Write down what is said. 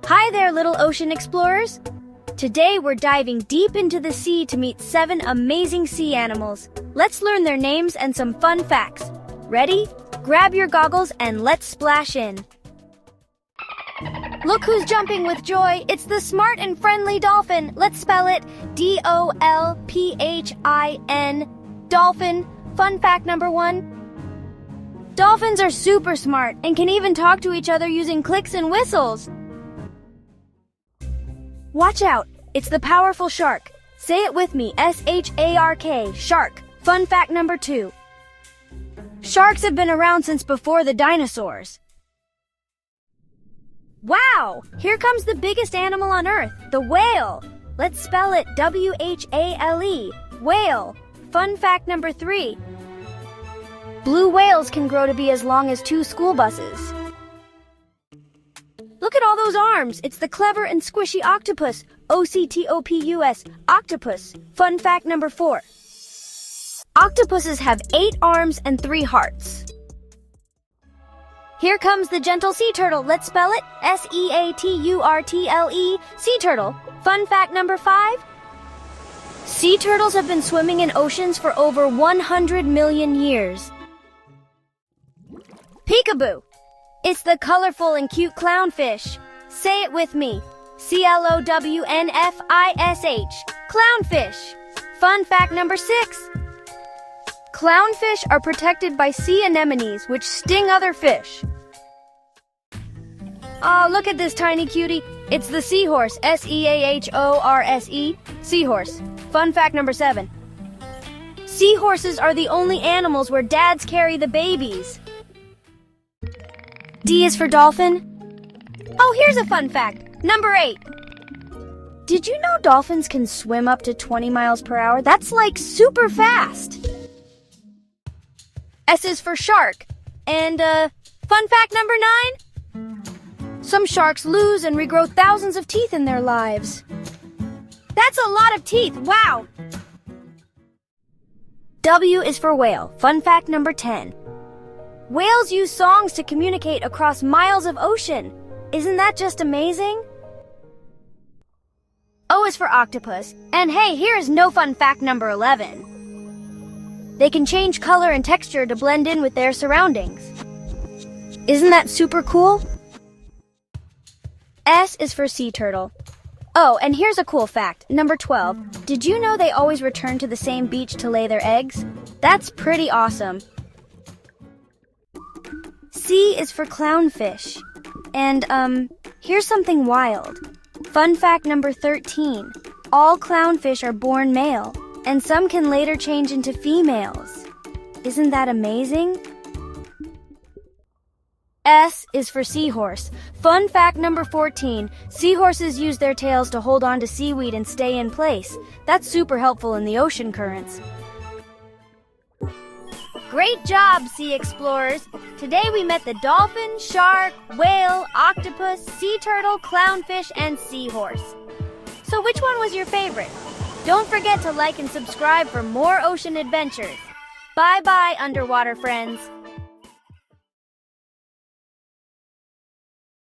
Hi there, little ocean explorers! Today we're diving deep into the sea to meet 7 amazing sea animals. Let's learn their names and some fun facts. Ready? Grab your goggles and let's splash in. Look who's jumping with joy. It's the smart and friendly dolphin. Let's spell it D-O-L-P-H-I-N. Dolphin. Fun fact number 1. Dolphins are super smart and can even talk to each other using clicks and whistles. Watch out, it's the powerful shark. Say it with me, S-H-A-R-K, shark. Fun fact number 2. Sharks have been around since before the dinosaurs. Wow, here comes the biggest animal on Earth, the whale. Let's spell it W-H-A-L-E, whale. Fun fact number 3. Blue whales can grow to be as long as 2 school buses. Look at all those arms. It's the clever and squishy octopus. O-C-T-O-P-U-S, octopus. Fun fact number 4. Octopuses have 8 arms and 3 hearts. Here comes the gentle sea turtle. Let's spell it S-E-A-T-U-R-T-L-E, sea turtle. Fun fact number 5. Sea turtles have been swimming in oceans for over 100 million years. Peekaboo. It's the colorful and cute clownfish. Say it with me. C-L-O-W-N-F-I-S-H. Clownfish. Fun fact number 6. Clownfish are protected by sea anemones, which sting other fish. Oh, look at this tiny cutie. It's the seahorse. S-E-A-H-O-R-S-E. Seahorse. Fun fact number 7. Seahorses are the only animals where dads carry the babies. D is for dolphin. Oh, here's a fun fact. Number 8. Did you know dolphins can swim up to 20 miles per hour? That's like super fast. S is for shark. And, fun fact number 9. Some sharks lose and regrow thousands of teeth in their lives. That's a lot of teeth, wow! W is for whale. Fun fact number 10. Whales use songs to communicate across miles of ocean. Isn't that just amazing? O is for octopus. And hey, here is no fun fact number 11. They can change color and texture to blend in with their surroundings. Isn't that super cool? S is for sea turtle. Oh, and here's a cool fact. Number 12. Did you know they always return to the same beach to lay their eggs? That's pretty awesome. C is for clownfish. And, here's something wild. Fun fact number 13. All clownfish are born male, and some can later change into females. Isn't that amazing? S is for seahorse. Fun fact number 14. Seahorses use their tails to hold on to seaweed and stay in place. That's super helpful in the ocean currents. Great job, sea explorers! Today we met the dolphin, shark, whale, octopus, sea turtle, clownfish, and seahorse. So which one was your favorite? Don't forget to like and subscribe for more ocean adventures. Bye-bye, underwater friends!